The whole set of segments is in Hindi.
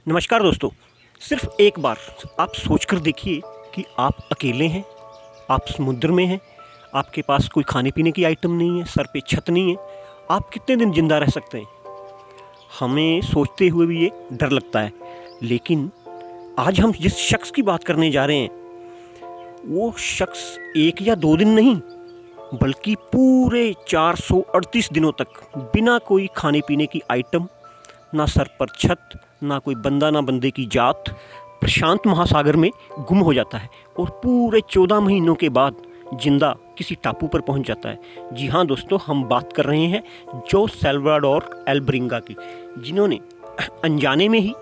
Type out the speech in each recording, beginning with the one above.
नमस्कार दोस्तों। सिर्फ एक बार आप सोचकर देखिए कि आप अकेले हैं, आप समुद्र में हैं, आपके पास कोई खाने पीने की आइटम नहीं है, सर पे छत नहीं है, आप कितने दिन ज़िंदा रह सकते हैं? हमें सोचते हुए भी ये डर लगता है। लेकिन आज हम जिस शख्स की बात करने जा रहे हैं, वो शख्स 1 या 2 दिन नहीं, बल्कि पूरे 438 दिनों तक बिना कोई खाने पीने की आइटम, ना सर पर छत, ना कोई बंदा ना बंदे की जात, प्रशांत महासागर में गुम हो जाता है और पूरे 14 महीनों के बाद जिंदा किसी टापू पर पहुंच जाता है। जी हाँ दोस्तों, हम बात कर रहे हैं जो सैल्वाडोर एल्ब्रिंगा की, जिन्होंने अनजाने में ही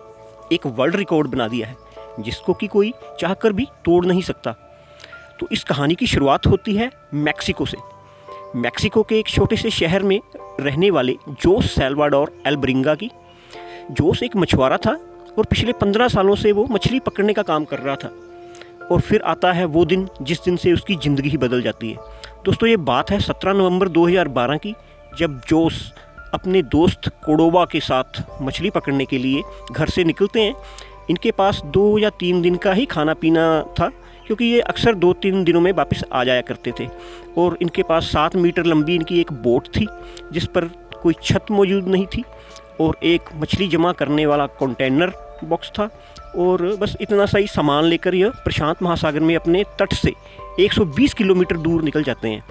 एक वर्ल्ड रिकॉर्ड बना दिया है, जिसको कि कोई चाहकर भी तोड़ नहीं सकता। तो इस कहानी की शुरुआत होती है मैक्सिको से। मैक्सिको के एक छोटे से शहर में रहने वाले जोस सैल्वाडोर एल्ब्रिंगा की। जोस एक मछुआरा था और पिछले 15 सालों से वो मछली पकड़ने का काम कर रहा था। और फिर आता है वो दिन जिस दिन से उसकी ज़िंदगी ही बदल जाती है। दोस्तों, ये बात है 17 नवंबर 2012 की, जब जोस अपने दोस्त कोडोबा के साथ मछली पकड़ने के लिए घर से निकलते हैं। इनके पास 2 या 3 दिन का ही खाना पीना था, क्योंकि ये अक्सर 2-3 दिनों में वापस आ जाया करते थे। और इनके पास 7 मीटर लंबी इनकी एक बोट थी, जिस पर कोई छत मौजूद नहीं थी, और एक मछली जमा करने वाला कंटेनर बॉक्स था। और बस इतना सा ही सामान लेकर यह प्रशांत महासागर में अपने तट से 120 किलोमीटर दूर निकल जाते हैं।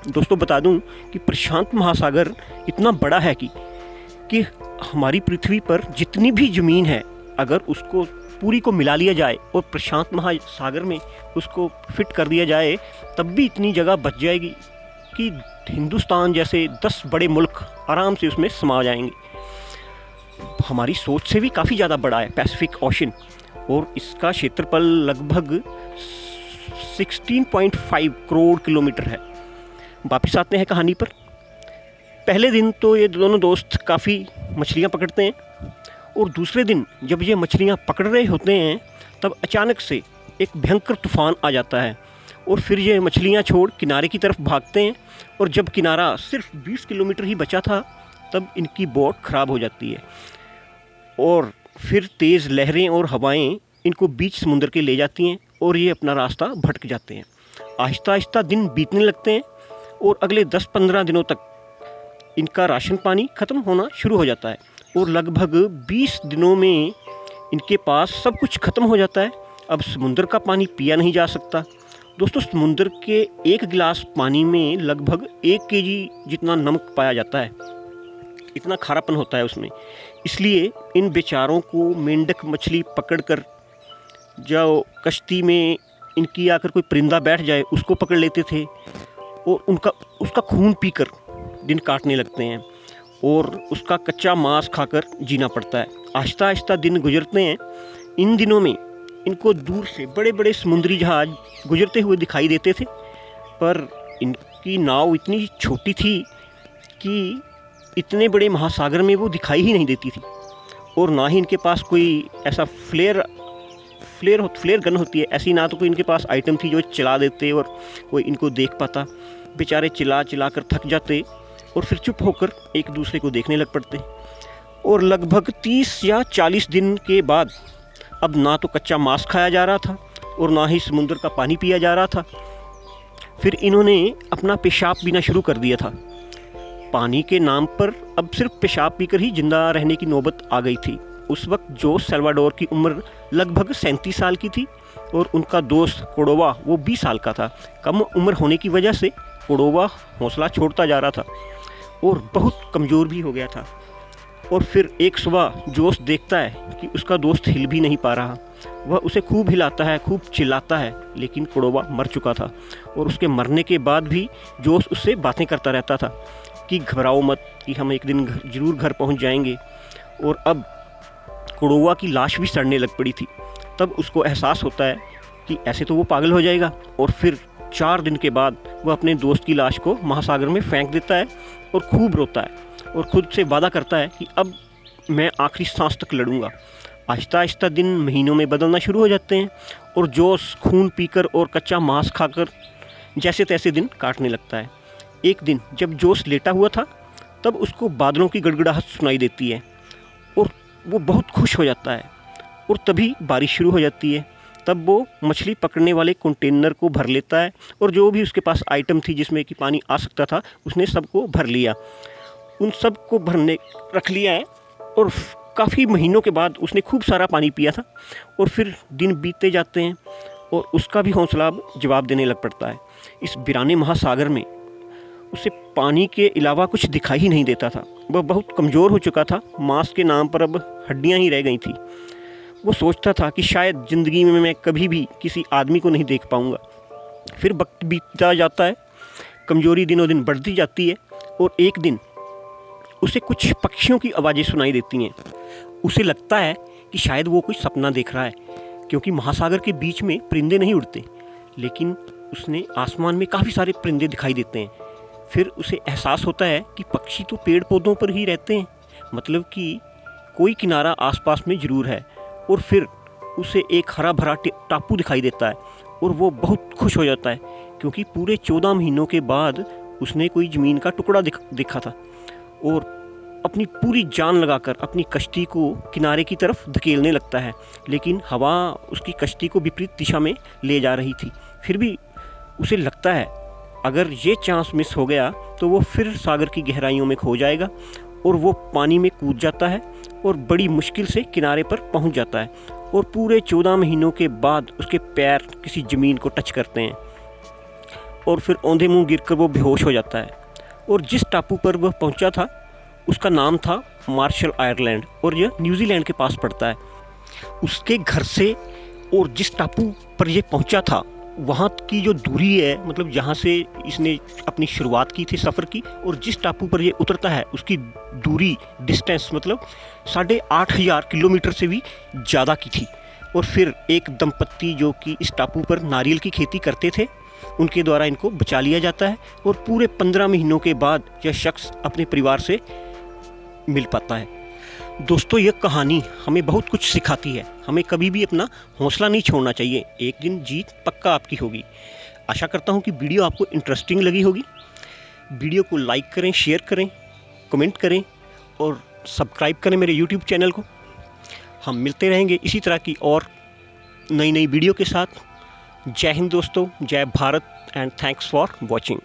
दोस्तों, बता दूं कि प्रशांत महासागर इतना बड़ा है कि हमारी पृथ्वी पर जितनी भी ज़मीन है, अगर उसको पूरी को मिला लिया जाए और प्रशांत महासागर में उसको फिट कर दिया जाए, तब भी इतनी जगह बच जाएगी कि हिंदुस्तान जैसे 10 बड़े मुल्क आराम से उसमें समा जाएंगे। हमारी सोच से भी काफ़ी ज़्यादा बड़ा है पैसिफिक ओशन, और इसका क्षेत्रफल लगभग 16.5 करोड़ किलोमीटर है। वापस आते हैं कहानी पर। पहले दिन तो ये दोनों दोस्त काफ़ी मछलियाँ पकड़ते हैं, और दूसरे दिन जब ये मछलियाँ पकड़ रहे होते हैं, तब अचानक से एक भयंकर तूफ़ान आ जाता है, और फिर ये मछलियाँ छोड़ किनारे की तरफ भागते हैं। और जब किनारा सिर्फ 20 किलोमीटर ही बचा था, तब इनकी बोट ख़राब हो जाती है, और फिर तेज़ लहरें और हवाएं इनको बीच समुद्र के ले जाती हैं, और ये अपना रास्ता भटक जाते हैं। आहिस्ता आहिस्ता दिन बीतने लगते हैं, और अगले 10-15 दिनों तक इनका राशन पानी ख़त्म होना शुरू हो जाता है, और लगभग 20 दिनों में इनके पास सब कुछ ख़त्म हो जाता है। अब समुद्र का पानी पिया नहीं जा सकता। दोस्तों, समुद्र के 1 गिलास पानी में लगभग 1 केजी जितना नमक पाया जाता है, इतना खारापन होता है उसमें। इसलिए इन बेचारों को मेंढक मछली पकड़कर, जो कश्ती में इनकी आकर कोई परिंदा बैठ जाए उसको पकड़ लेते थे, और उसका खून पीकर दिन काटने लगते हैं, और उसका कच्चा मांस खाकर जीना पड़ता है। आहिस्ता आहिस्ता दिन गुजरते हैं। इन दिनों में इनको दूर से बड़े बड़े समुद्री जहाज़ गुजरते हुए दिखाई देते थे, पर इनकी नाव इतनी छोटी थी कि इतने बड़े महासागर में वो दिखाई ही नहीं देती थी। और ना ही इनके पास कोई ऐसा फ्लेयर गन होती है, ऐसी ना तो कोई इनके पास आइटम थी जो चला देते और कोई इनको देख पाता। बेचारे चिल्ला चिल्ला कर थक जाते, और फिर चुप होकर एक दूसरे को देखने लग पड़ते। और लगभग 30 या 40 दिन के बाद अब ना तो कच्चा मांस खाया जा रहा था, और ना ही समुद्र का पानी पिया जा रहा था। फिर इन्होंने अपना पेशाब पीना शुरू कर दिया था। पानी के नाम पर अब सिर्फ पेशाब पीकर ही जिंदा रहने की नौबत आ गई थी। उस वक्त जोस सैल्वाडोर की उम्र लगभग 37 साल की थी, और उनका दोस्त कोडोबा वो 20 साल का था। कम उम्र होने की वजह से कोडोबा हौसला छोड़ता जा रहा था और बहुत कमज़ोर भी हो गया था। और फिर एक सुबह जोस देखता है कि उसका दोस्त हिल भी नहीं पा रहा। वह उसे खूब हिलाता है, खूब चिल्लाता है, लेकिन कोडोबा मर चुका था। और उसके मरने के बाद भी जोस उससे बातें करता रहता था कि घबराओ मत, कि हम एक दिन ज़रूर घर पहुंच जाएंगे। और अब कोडोबा की लाश भी सड़ने लग पड़ी थी। तब उसको एहसास होता है कि ऐसे तो वो पागल हो जाएगा, और फिर 4 दिन के बाद वह अपने दोस्त की लाश को महासागर में फेंक देता है और खूब रोता है, और खुद से वादा करता है कि अब मैं आखिरी सांस तक लड़ूंगा। आहिस्ता आहिस्ता दिन महीनों में बदलना शुरू हो जाते हैं, और जोस खून पीकर और कच्चा मांस खाकर जैसे तैसे दिन काटने लगता है। एक दिन जब जोस लेटा हुआ था, तब उसको बादलों की गड़गड़ाहट सुनाई देती है, और वो बहुत खुश हो जाता है और तभी बारिश शुरू हो जाती है। तब वो मछली पकड़ने वाले कंटेनर को भर लेता है और जो भी उसके पास आइटम थी जिसमें कि पानी आ सकता था उसने सबको भर लिया। उन सब को भरने रख लिया है और काफ़ी महीनों के बाद उसने खूब सारा पानी पिया था। और फिर दिन बीतते जाते हैं और उसका भी हौसला अब जवाब देने लग पड़ता है। इस वीराने महासागर में उसे पानी के अलावा कुछ दिखाई ही नहीं देता था। वह बहुत कमज़ोर हो चुका था, मांस के नाम पर अब हड्डियां ही रह गई थी। वो सोचता था कि शायद ज़िंदगी में मैं कभी भी किसी आदमी को नहीं देख पाऊँगा। फिर वक्त बीतता जाता है, कमज़ोरी दिनों दिन बढ़ती जाती है और एक दिन उसे कुछ पक्षियों की आवाज़ें सुनाई देती हैं। उसे लगता है कि शायद वो कुछ सपना देख रहा है, क्योंकि महासागर के बीच में परिंदे नहीं उड़ते, लेकिन उसने आसमान में काफ़ी सारे परिंदे दिखाई देते हैं। फिर उसे एहसास होता है कि पक्षी तो पेड़ पौधों पर ही रहते हैं, मतलब कि कोई किनारा आसपास में ज़रूर है। और फिर उसे एक हरा भरा टापू दिखाई देता है और वो बहुत खुश हो जाता है, क्योंकि पूरे 14 महीनों के बाद उसने कोई ज़मीन का टुकड़ा देखा था और अपनी पूरी जान लगाकर अपनी कश्ती को किनारे की तरफ धकेलने लगता है। लेकिन हवा उसकी कश्ती को विपरीत दिशा में ले जा रही थी। फिर भी उसे लगता है अगर ये चांस मिस हो गया तो वो फिर सागर की गहराइयों में खो जाएगा। और वो पानी में कूद जाता है और बड़ी मुश्किल से किनारे पर पहुंच जाता है। और पूरे 14 महीनों के बाद उसके पैर किसी ज़मीन को टच करते हैं और फिर औंधे मुंह गिरकर वो बेहोश हो जाता है। और जिस टापू पर वह पहुंचा था उसका नाम था मार्शल आइलैंड और यह न्यूजीलैंड के पास पड़ता है। उसके घर से और जिस टापू पर यह पहुंचा था वहाँ की जो दूरी है, मतलब जहाँ से इसने अपनी शुरुआत की थी सफ़र की, और जिस टापू पर ये उतरता है उसकी दूरी डिस्टेंस मतलब 8,500 किलोमीटर से भी ज़्यादा की थी। और फिर एक दंपत्ति जो कि इस टापू पर नारियल की खेती करते थे, उनके द्वारा इनको बचा लिया जाता है और पूरे 15 महीनों के बाद यह शख्स अपने परिवार से मिल पाता है। दोस्तों, यह कहानी हमें बहुत कुछ सिखाती है। हमें कभी भी अपना हौसला नहीं छोड़ना चाहिए, एक दिन जीत पक्का आपकी होगी। आशा करता हूँ कि वीडियो आपको इंटरेस्टिंग लगी होगी। वीडियो को लाइक करें, शेयर करें, कमेंट करें और सब्सक्राइब करें मेरे YouTube चैनल को। हम मिलते रहेंगे इसी तरह की और नई वीडियो के साथ। जय हिंद दोस्तों, जय Bharat and thanks for watching.